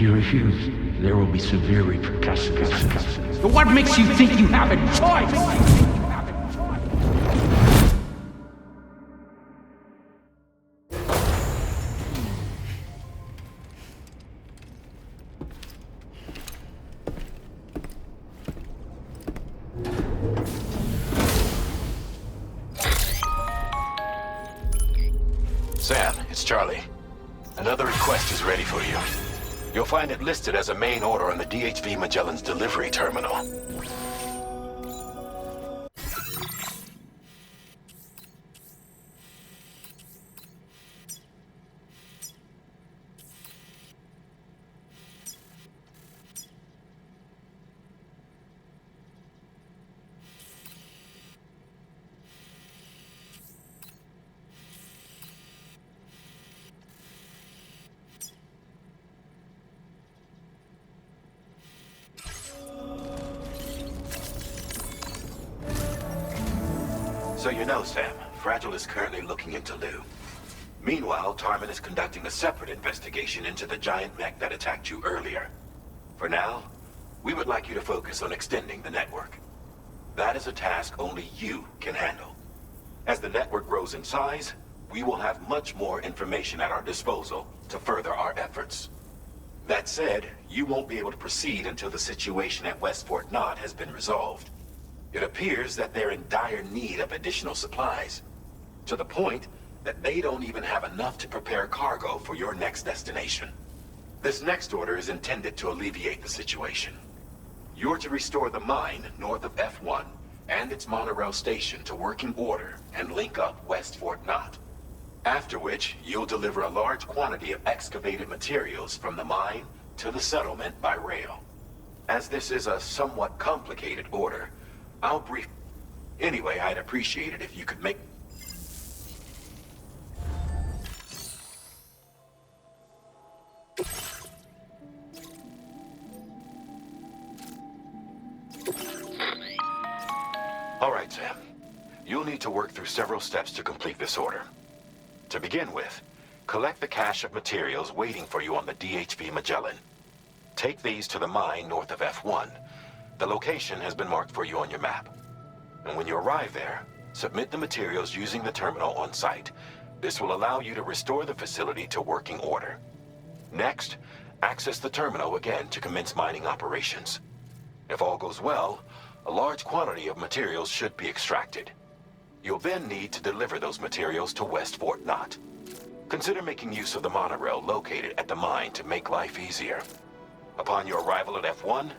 If you refuse, there will be severe repercussions. But what makes you think you have a choice? Sam, it's Charlie. Another request is ready for you. You'll find it listed as a main order on the DHV Magellan's delivery terminal. So you know, Sam, Fragile is currently looking into Lou. Meanwhile, Tarman is conducting a separate investigation into the giant mech that attacked you earlier. For now, we would like you to focus on extending the network. That is a task only you can handle. As the network grows in size, we will have much more information at our disposal to further our efforts. That said, you won't be able to proceed until the situation at West Fort Knott has been resolved. It appears that they're in dire need of additional supplies, to the point that they don't even have enough to prepare cargo for your next destination. This next order is intended to alleviate the situation. You're to restore the mine north of F1 and its monorail station to working order and link up West Fort Knott. After which, you'll deliver a large quantity of excavated materials from the mine to the settlement by rail. As this is a somewhat complicated order, I'll brief... Anyway, I'd appreciate it if you could make... All right, Sam. You'll need to work through several steps to complete this order. To begin with, collect the cache of materials waiting for you on the DHV Magellan. Take these to the mine north of F1. The location has been marked for you on your map. And when you arrive there, submit the materials using the terminal on site. This will allow you to restore the facility to working order. Next, access the terminal again to commence mining operations. If all goes well, a large quantity of materials should be extracted. You'll then need to deliver those materials to West Fort Knott. Consider making use of the monorail located at the mine to make life easier. Upon your arrival at F1,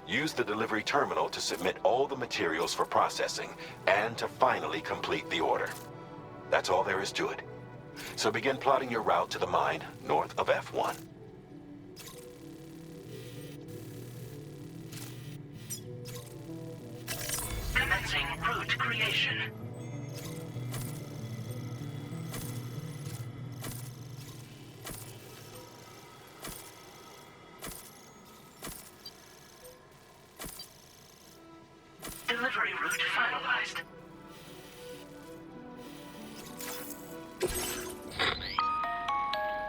use the delivery terminal to submit all the materials for processing and to finally complete the order. That's all there is to it. So begin plotting your route to the mine north of F1. Commencing route creation. Delivery route finalized.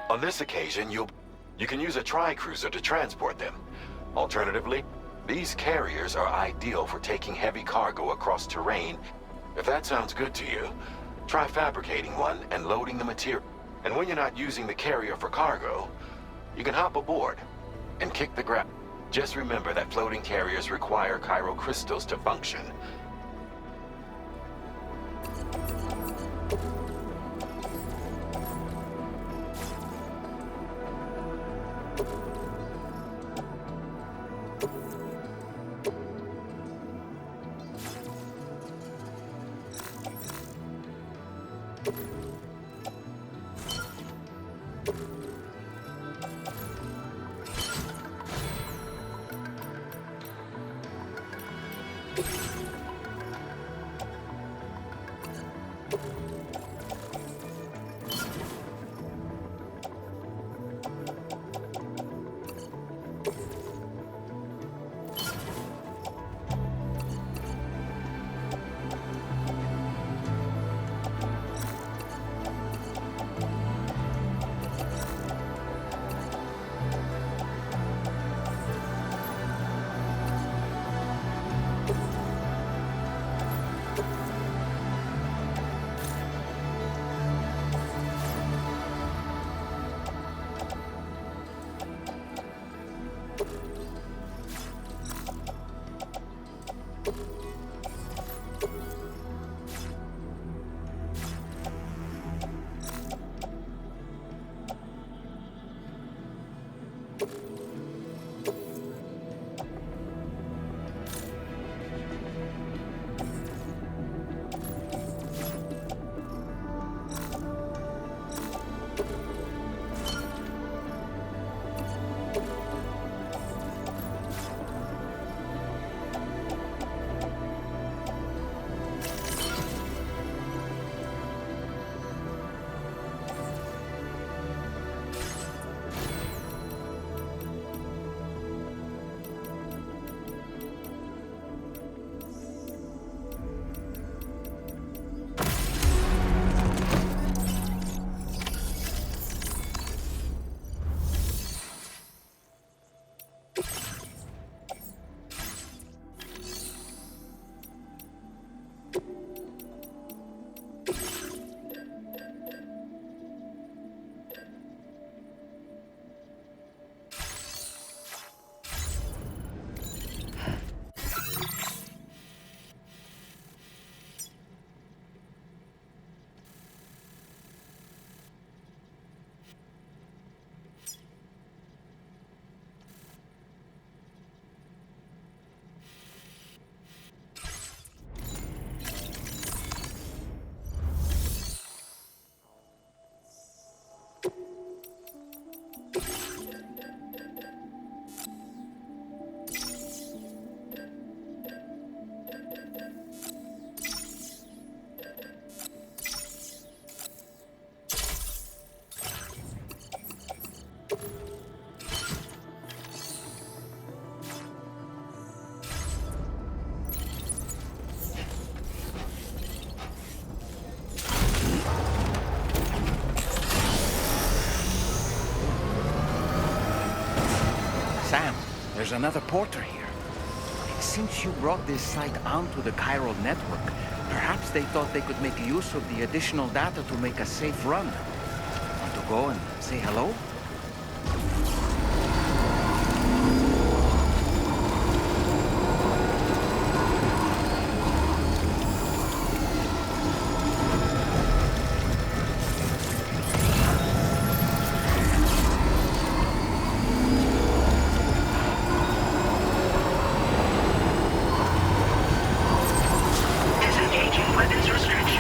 On this occasion, you can use a tri-cruiser to transport them. Alternatively, these carriers are ideal for taking heavy cargo across terrain. If that sounds good to you, try fabricating one and loading the material. And when you're not using the carrier for cargo, you can hop aboard and kick the ground. Just remember that floating carriers require chiral crystals to function. Sam, there's another porter here. Since you brought this site onto the chiral network, perhaps they thought they could make use of the additional data to make a safe run. Want to go and say hello? Disengaging weapons restrictions.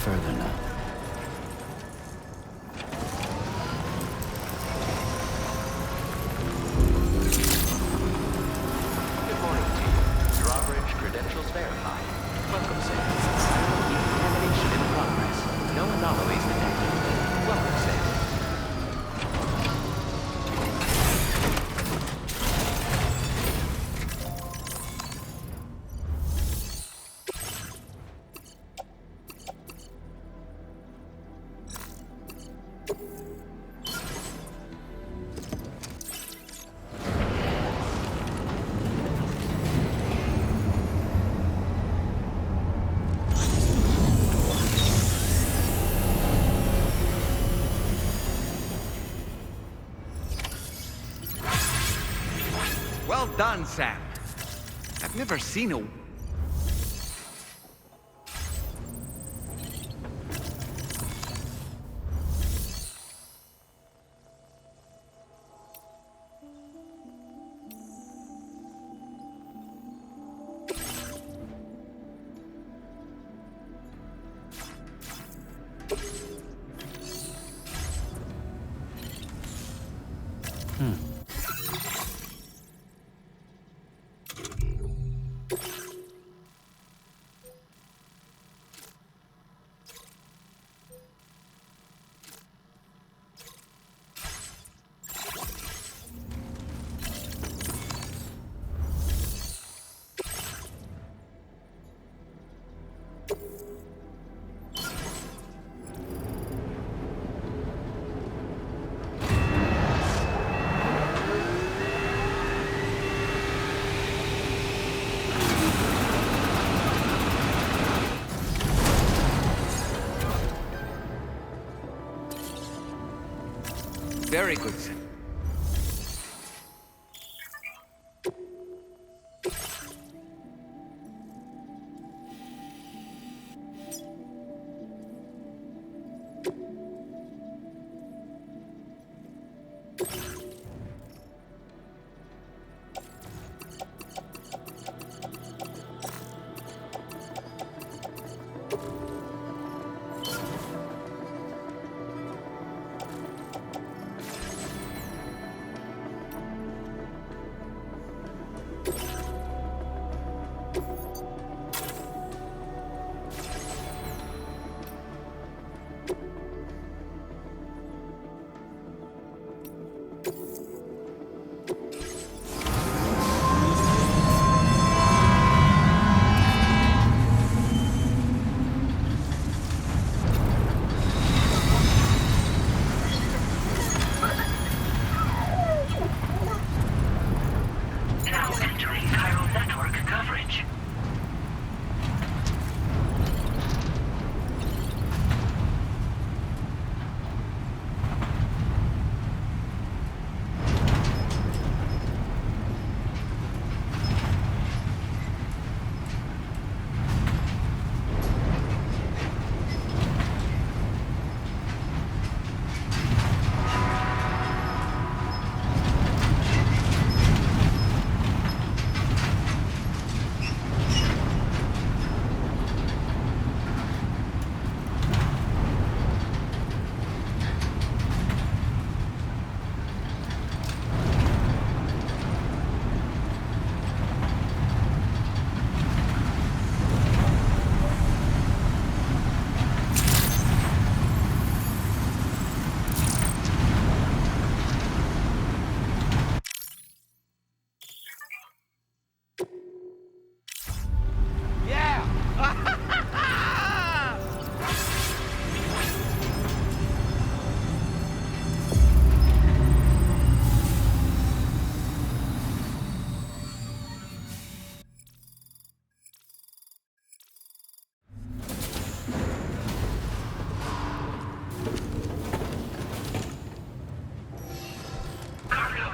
further now. Good morning to you. Drawbridge credentials verified. Welcome, Sam. Decontamination in progress. No anomalies detected. Welcome, Sam. Well done, Sam. I've never seen a... Very good, Sam. Now entering chiral network coverage.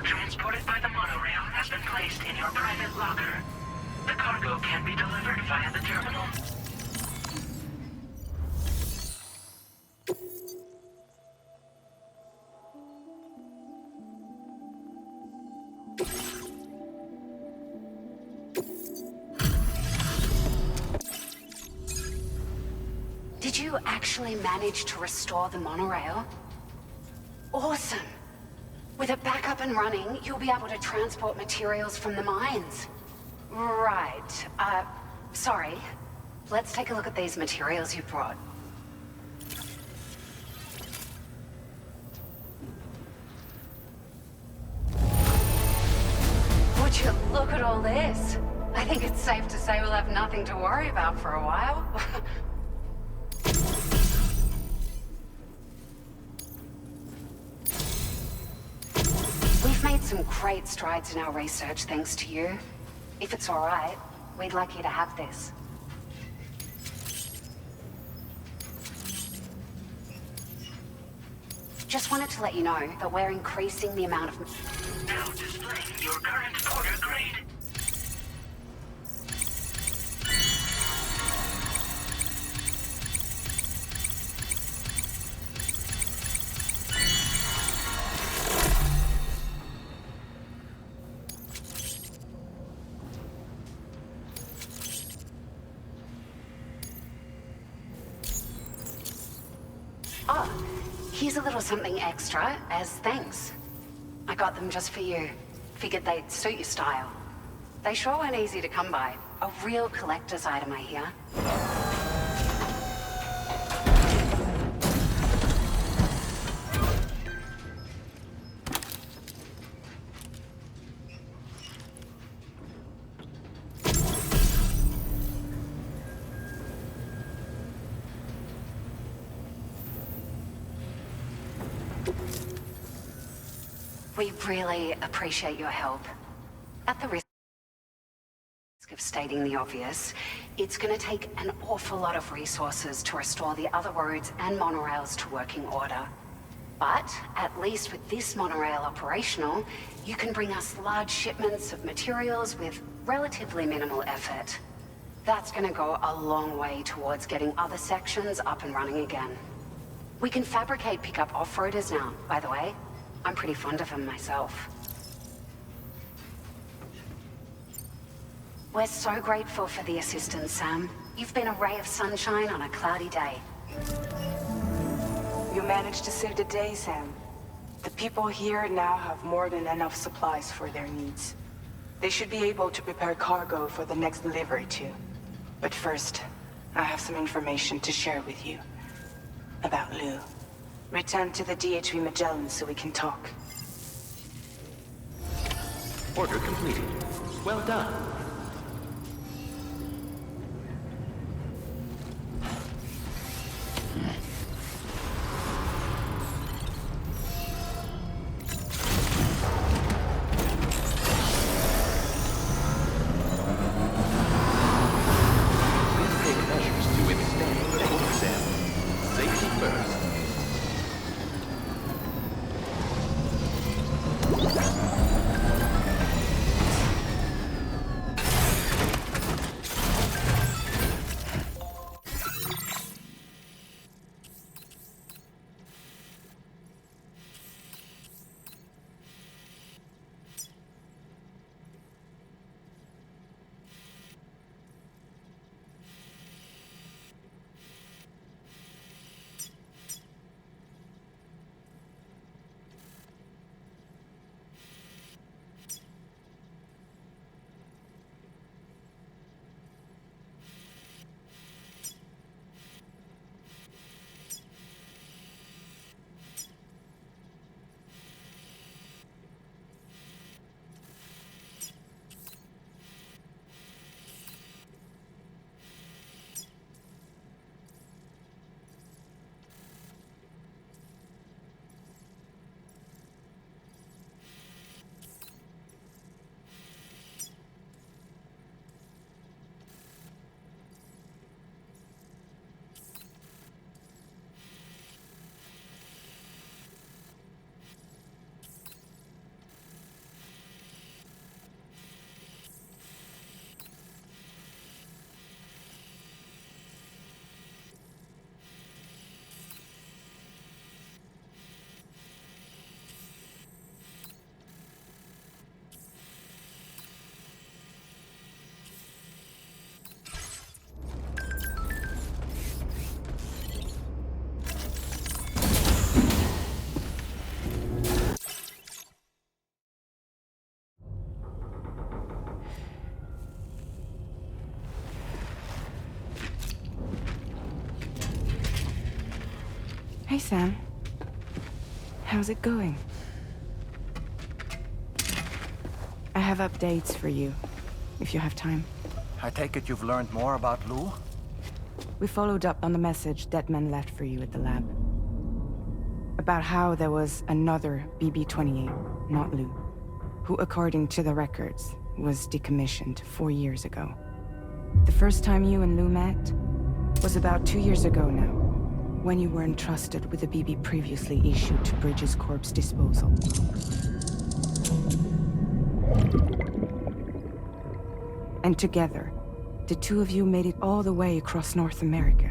Transported by the monorail has been placed in your private locker. The cargo can be delivered via the terminal. Did you you actually manage to restore the monorail? Awesome! With it back up and running, you'll be able to transport materials from the mines. Right. Sorry. Let's take a look at these materials you brought. Would you look at all this? I think it's safe to say we'll have nothing to worry about for a while. We've made some great strides in our research thanks to you. If it's all right, we'd like you to have this. Just wanted to let you know that we're increasing the amount of... Now displaying your current order grade. Oh, here's a little something extra as thanks. I got them just for you. Figured they'd suit your style. They sure weren't easy to come by. A real collector's item, I hear. We really appreciate your help. At the risk of stating the obvious, it's going to take an awful lot of resources to restore the other roads and monorails to working order. But at least with this monorail operational, you can bring us large shipments of materials with relatively minimal effort. That's going to go a long way towards getting other sections up and running again. We can fabricate pickup off-roaders now, by the way. I'm pretty fond of them myself. We're so grateful for the assistance, Sam. You've been a ray of sunshine on a cloudy day. You managed to save the day, Sam. The people here now have more than enough supplies for their needs. They should be able to prepare cargo for the next delivery too. But first, I have some information to share with you. About Lou. Return to the DHV Magellan so we can talk. Order completed. Well done. Please take measures to withstand the oversell. Safety first. Hey, Sam. How's it going? I have updates for you, if you have time. I take it you've learned more about Lou? We followed up on the message Deadman left for you at the lab. About how there was another BB-28, not Lou, who, according to the records, was decommissioned 4 years ago. The first time you and Lou met was about 2 years ago now, when you were entrusted with a BB previously issued to Bridges Corp's disposal. And together, the two of you made it all the way across North America.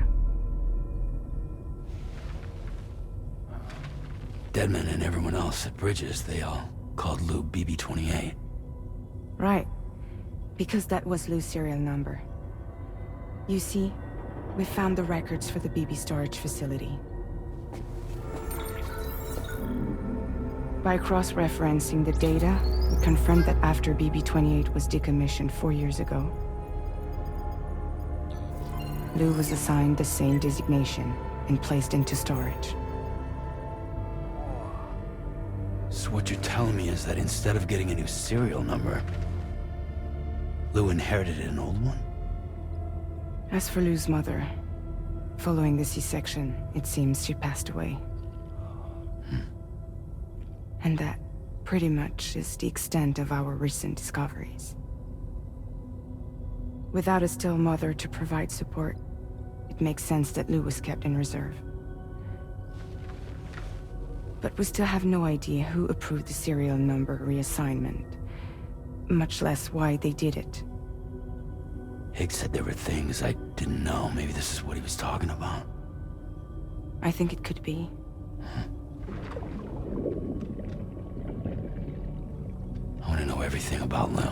Deadman and everyone else at Bridges, they all called Lou BB-28. Right. Because that was Lou's serial number. You see, we found the records for the BB storage facility. By cross-referencing the data, we confirmed that after BB-28 was decommissioned 4 years ago, Lou was assigned the same designation and placed into storage. So what you're telling me is that instead of getting a new serial number, Lou inherited an old one? As for Lou's mother, following the C-section, it seems she passed away. And that, pretty much, is the extent of our recent discoveries. Without a still mother to provide support, it makes sense that Lou was kept in reserve. But we still have no idea who approved the serial number reassignment, much less why they did it. Higgs said there were things I didn't know. Maybe this is what he was talking about. I think it could be. I want to know everything about Lou.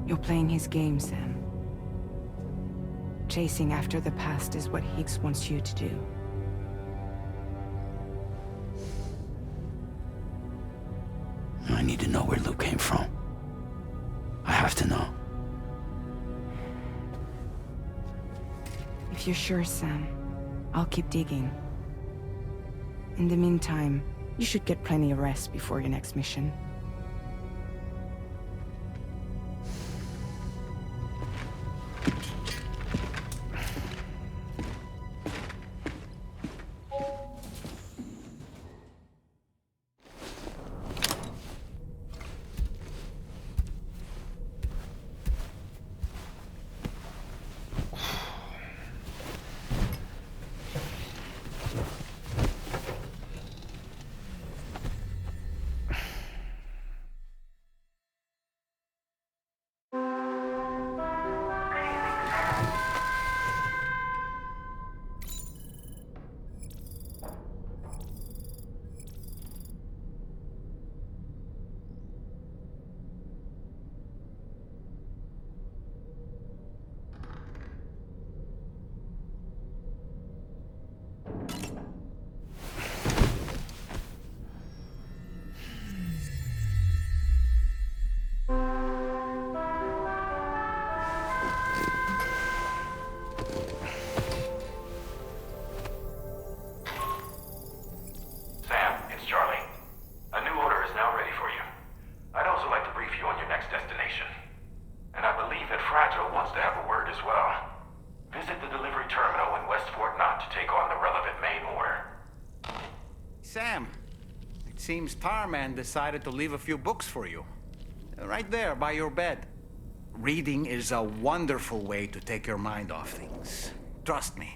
You're playing his game, Sam. Chasing after the past is what Higgs wants you to do. I need to know where Lou came from. I have to know. If you're sure, Sam, I'll keep digging. In the meantime, you should get plenty of rest before your next mission. Sam, it seems Tarman decided to leave a few books for you. Right there, by your bed. Reading is a wonderful way to take your mind off things. Trust me.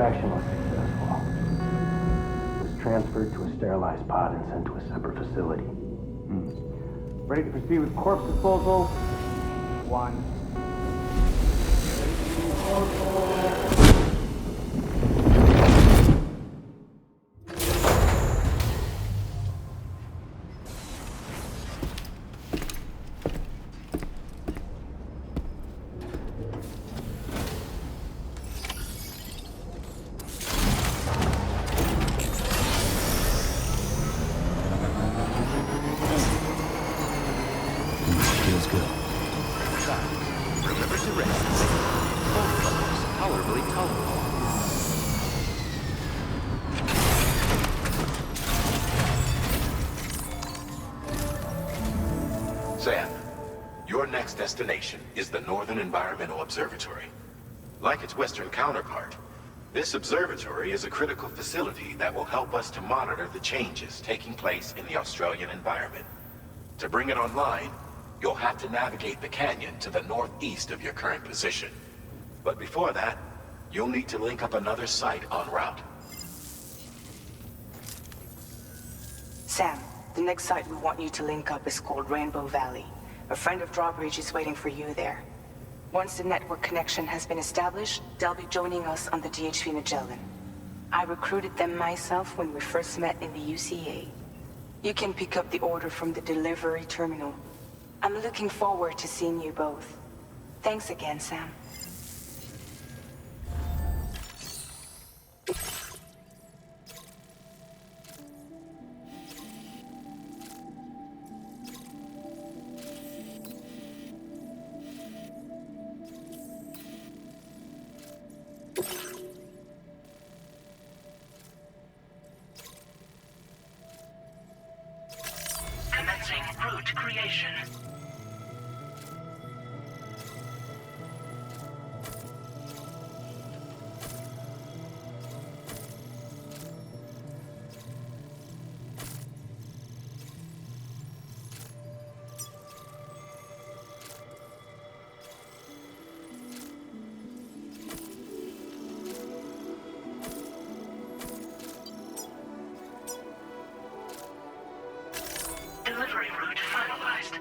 extraction was successful. It was transferred to a sterilized pod and sent to a separate facility. Ready to proceed with corpse disposal? 1. Feels good. Remember to rest. Both levels tolerably tolerable. Sam, your next destination is the Northern Environmental Observatory. Like its Western counterpart, this observatory is a critical facility that will help us to monitor the changes taking place in the Australian environment. To bring it online, you'll have to navigate the canyon to the northeast of your current position. But before that, you'll need to link up another site en route. Sam, the next site we want you to link up is called Rainbow Valley. A friend of Drawbridge is waiting for you there. Once the network connection has been established, they'll be joining us on the DHV Magellan. I recruited them myself when we first met in the UCA. You can pick up the order from the delivery terminal. I'm looking forward to seeing you both. Thanks again, Sam. Commencing route creation. Delivery route finalized.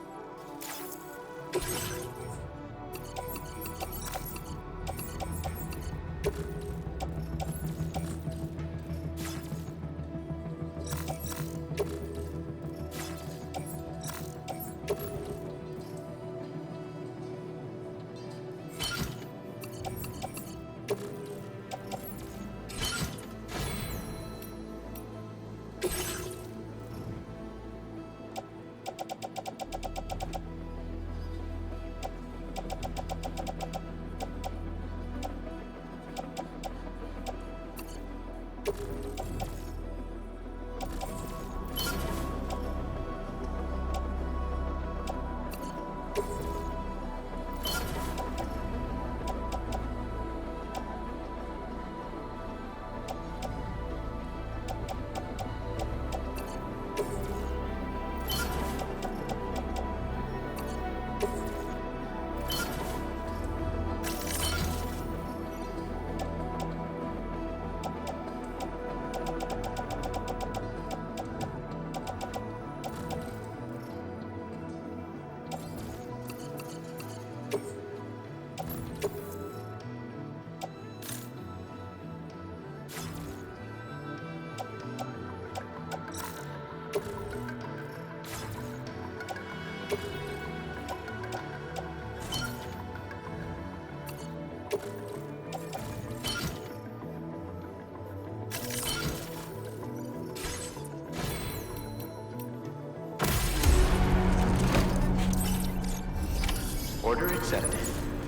Order accepted.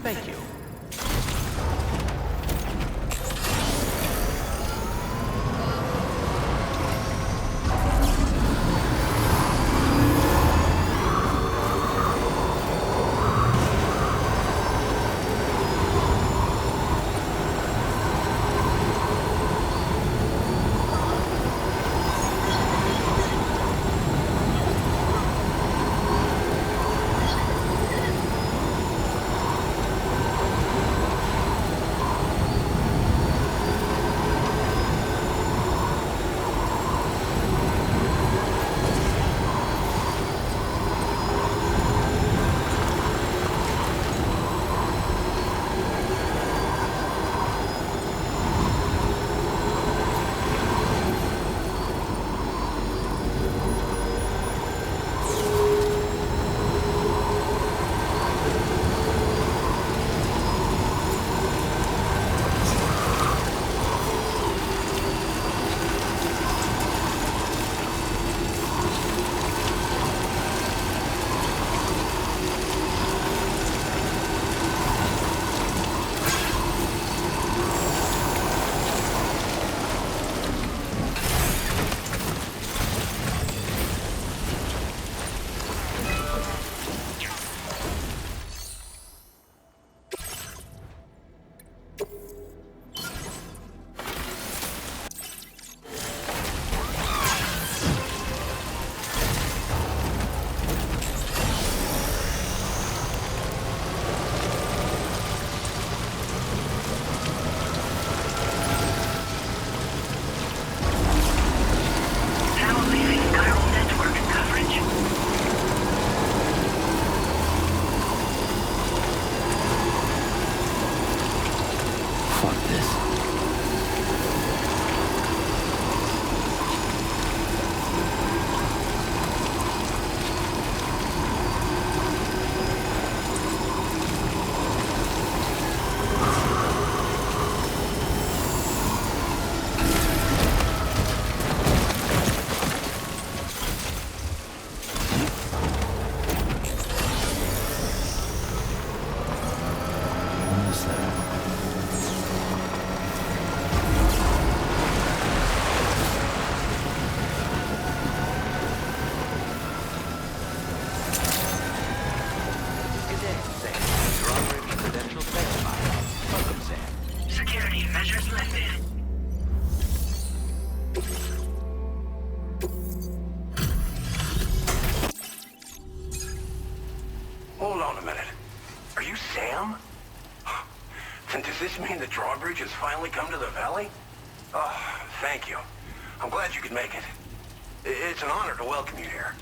Thank you. this mean the drawbridge has finally come to the valley? Oh, thank you. I'm glad you could make it. It's an honor to welcome you here.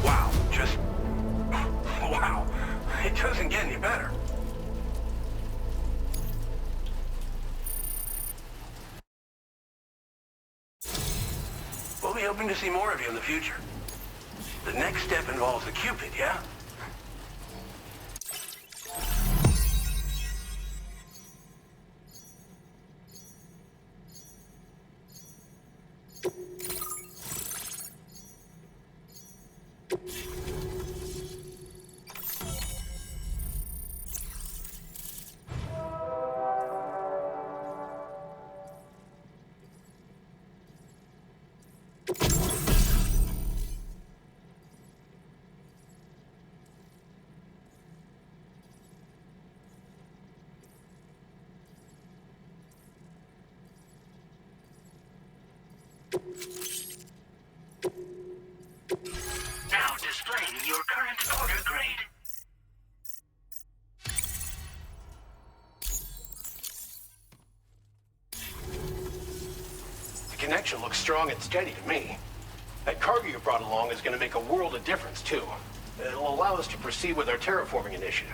Wow, just... wow. It doesn't get any better. We'll be hoping to see more of you in the future. The next step involves the Cupid, yeah? Now displaying your current order grade. The connection looks strong and steady to me. That cargo you brought along is going to make a world of difference, too. It'll allow us to proceed with our terraforming initiative.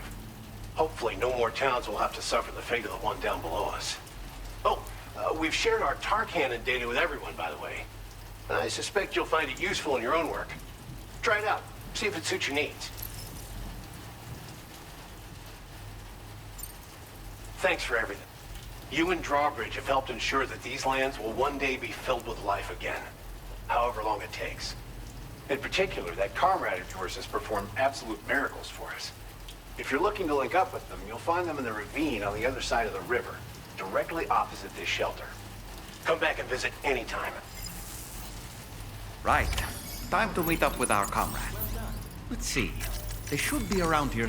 Hopefully, no more towns will have to suffer the fate of the one down below us. Oh, we've shared our tar cannon data with everyone, by the way. I suspect you'll find it useful in your own work. Try it out. See if it suits your needs. Thanks for everything. You and Drawbridge have helped ensure that these lands will one day be filled with life again, however long it takes. In particular, that comrade of yours has performed absolute miracles for us. If you're looking to link up with them, you'll find them in the ravine on the other side of the river, directly opposite this shelter. Come back and visit anytime. Right. Time to meet up with our comrade. Let's see. They should be around here.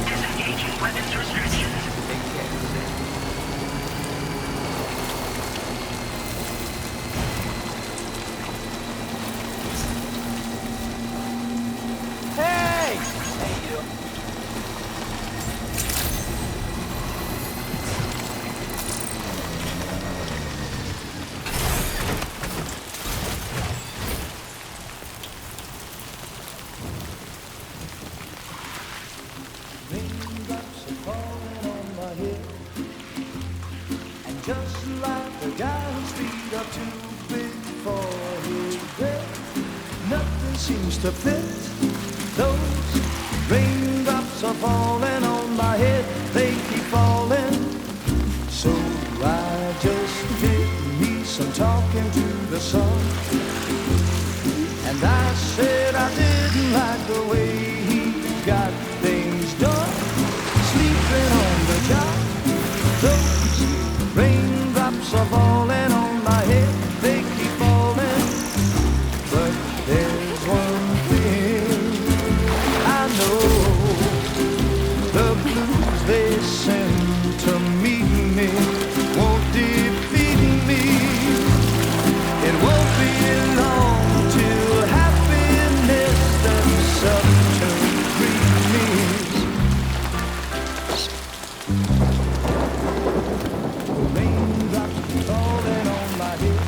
Disengaging weapons restrictions. Raindrops are falling on my head, and just like the guy whose feet are too big for his bed, nothing seems to fit. Those raindrops are falling on my head, they keep falling. So I just did me some talking to the sun, and I said I didn't like the way he got things done, sleeping on the job. Those raindrops are falling on my head, they keep falling. But there's one thing I know, the blues they send to meet me won't defeat me. It won't be long till happiness steps up to greet me. The raindrops falling on my head,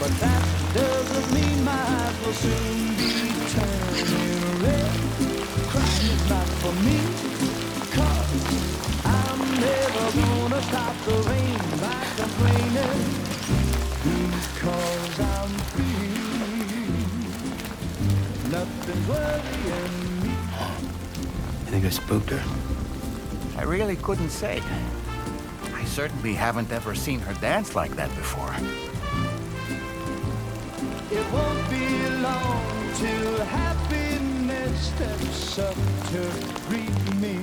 but that doesn't mean my eyes will soon be turning red. Crying is not for me, 'cause I'm never gonna stop the rain by complaining, because I'm free. Nothing's worrying me. You think I spooked her? I really couldn't say. I certainly haven't ever seen her dance like that before. It won't be long till happiness steps up to greet me.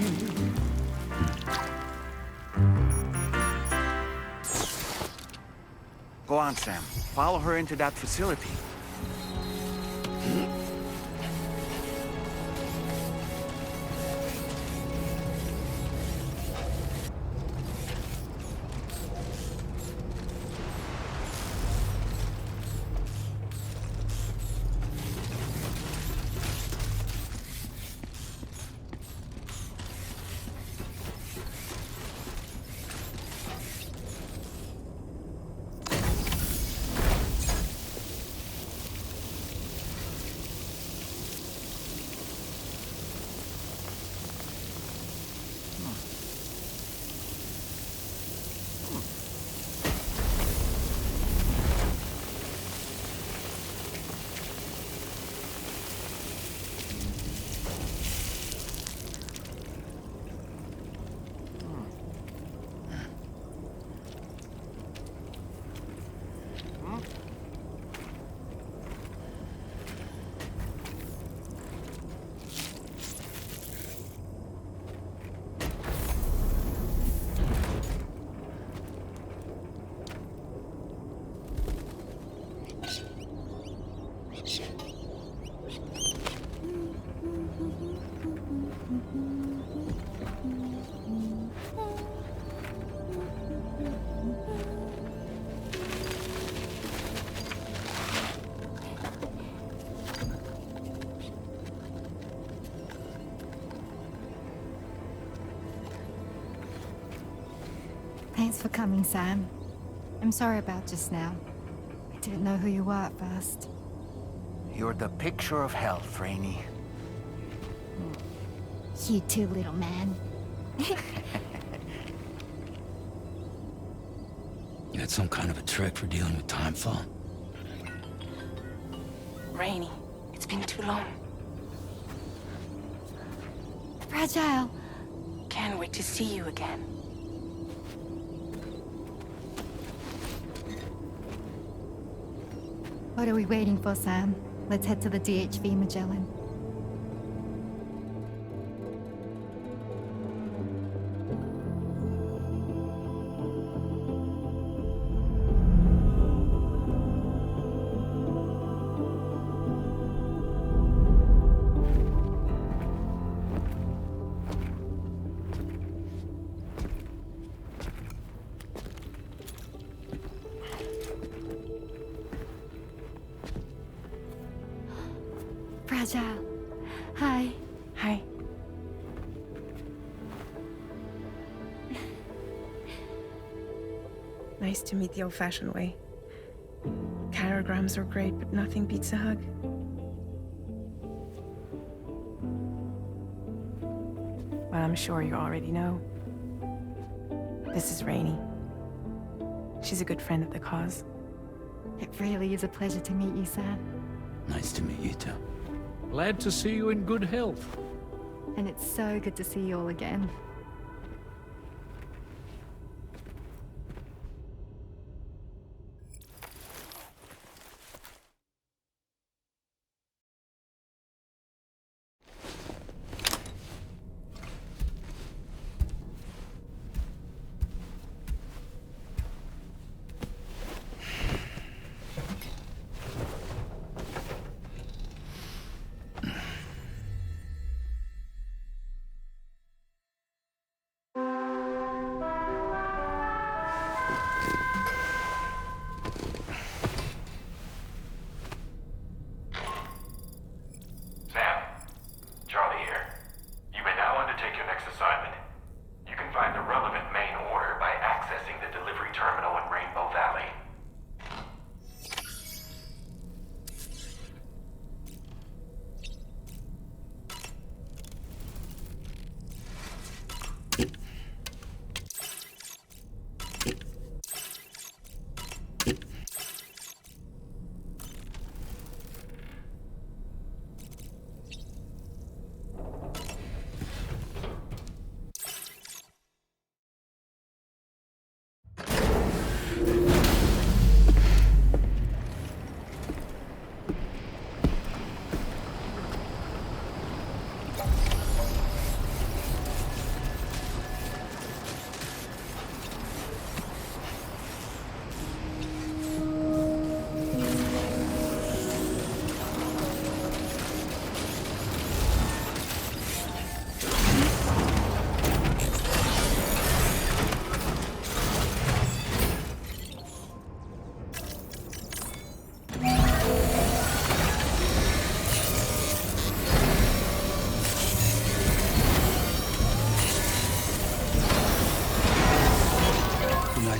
Go on, Sam. Follow her into that facility. Thanks for coming, Sam. I'm sorry about just now. I didn't know who you were at first. You're the picture of health, Rainey. You too, little man. You had some kind of a trick for dealing with timefall? Rainey, it's been too long. Fragile. Can't wait to see you again. What are we waiting for, Sam? Let's head to the DHV Magellan. Fragile. Hi. Hi. Nice to meet the old-fashioned way. Carograms are great, but nothing beats a hug. Well, I'm sure you already know. This is Rainey. She's a good friend of the cause. It really is a pleasure to meet you, Sam. Nice to meet you too. Glad to see you in good health. And it's so good to see you all again.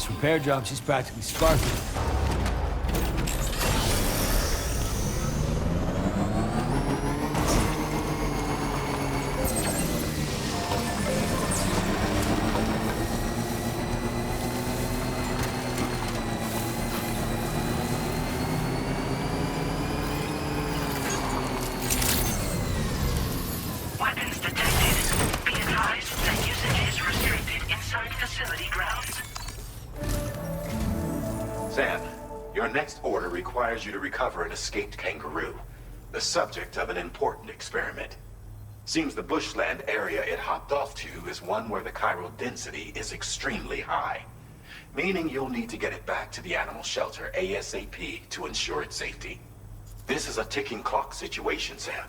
This repair job, she's practically sparking. Weapons detected. Be advised that usage is restricted inside facility grounds. Sam, your next order requires you to recover an escaped kangaroo, the subject of an important experiment. Seems the bushland area it hopped off to is one where the chiral density is extremely high, meaning you'll need to get it back to the animal shelter ASAP to ensure its safety. This is a ticking clock situation, Sam.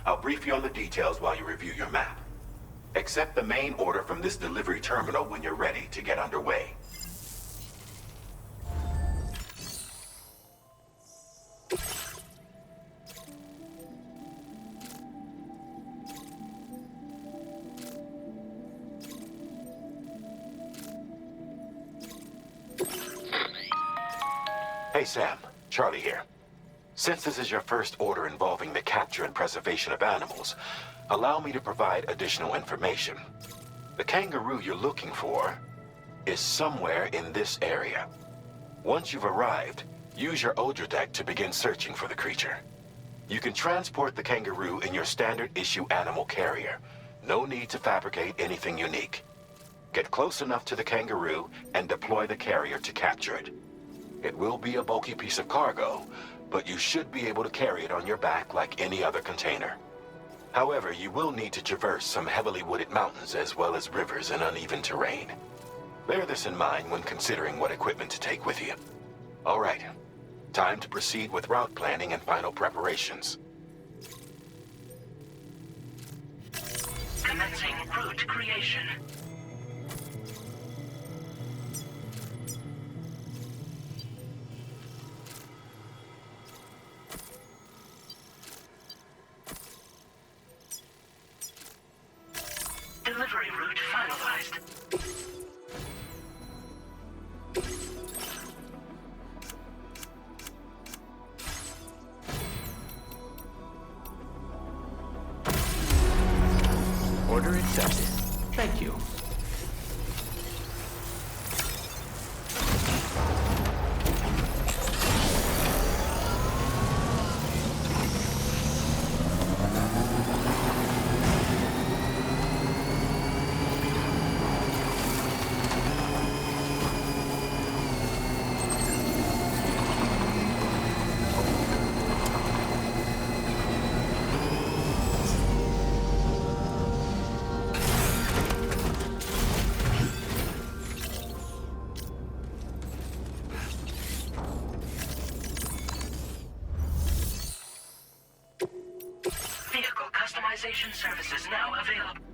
I'll brief you on the details while you review your map. Accept the main order from this delivery terminal when you're ready to get underway. Hey Sam, Charlie here. Since this is your first order involving the capture and preservation of animals, allow me to provide additional information. The kangaroo you're looking for is somewhere in this area. Once you've arrived, use your Odra deck to begin searching for the creature. You can transport the kangaroo in your standard issue animal carrier. No need to fabricate anything unique. Get close enough to the kangaroo and deploy the carrier to capture it. It will be a bulky piece of cargo, but you should be able to carry it on your back like any other container. However, you will need to traverse some heavily wooded mountains as well as rivers and uneven terrain. Bear this in mind when considering what equipment to take with you. All right, time to proceed with route planning and final preparations. Commencing route creation. Delivery route finalized. Order accepted. Thank you. Vehicle customization services now available.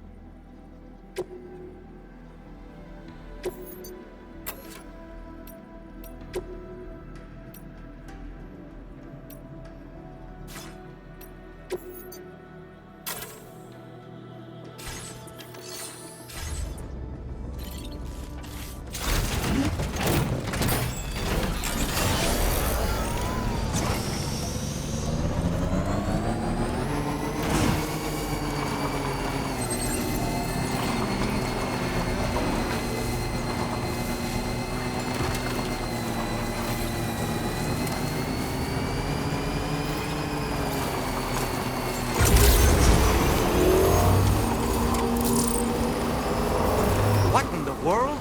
What in the world?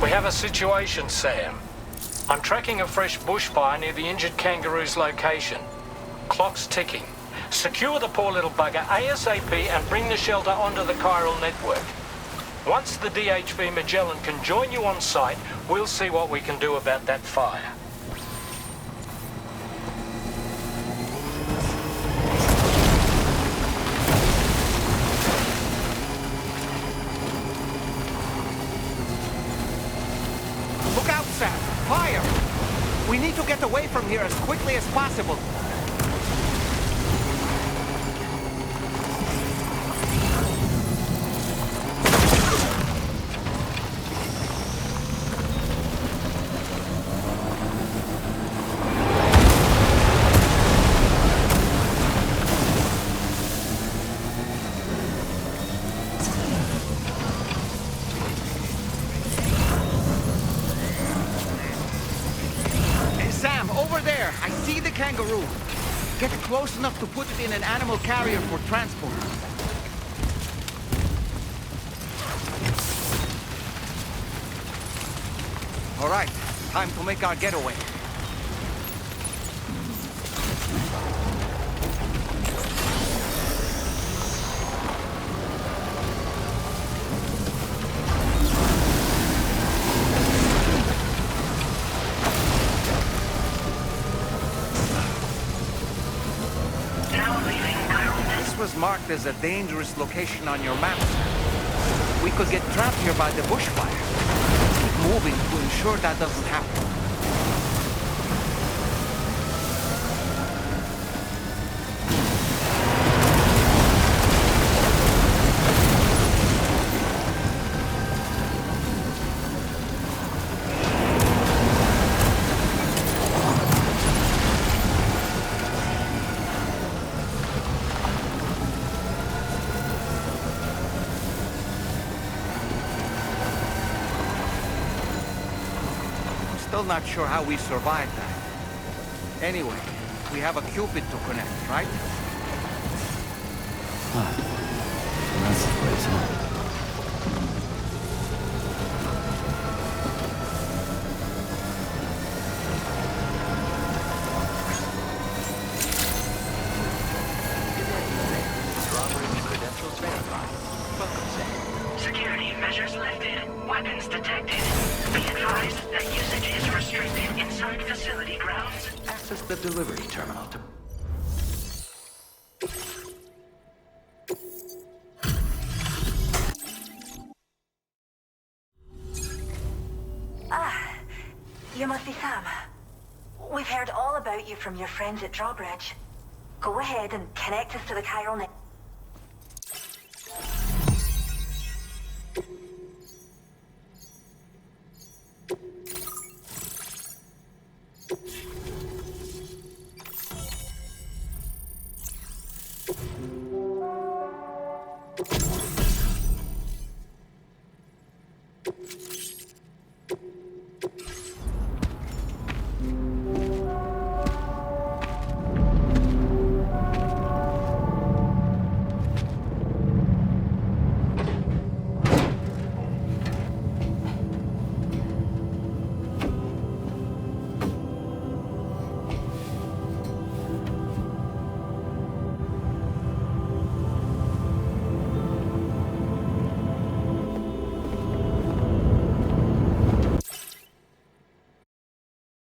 We have a situation, Sam. I'm tracking a fresh bushfire near the injured kangaroo's location. Clock's ticking. Secure the poor little bugger ASAP and bring the shelter onto the chiral network. Once the DHV Magellan can join you on site, we'll see what we can do about that fire. Look out, Sam! Fire! We need to get away from here as quickly as possible. Over there! I see the kangaroo! Get close enough to put it in an animal carrier for transport. All right, time to make our getaway. This was marked as a dangerous location on your map. We could get trapped here by the bushfire. Keep moving to ensure that doesn't happen. Still not sure how we survived that. Anyway, we have a Cupid to connect, right? That's the place, huh? Drawbridge credentials verified. Welcome, Sam. Security measures lifted. Weapons detected. Be advised that usage is restricted inside facility grounds. Access the delivery terminal to... You must be Sam. We've heard all about you from your friends at Drawbridge. Go ahead and connect us to the chiral net.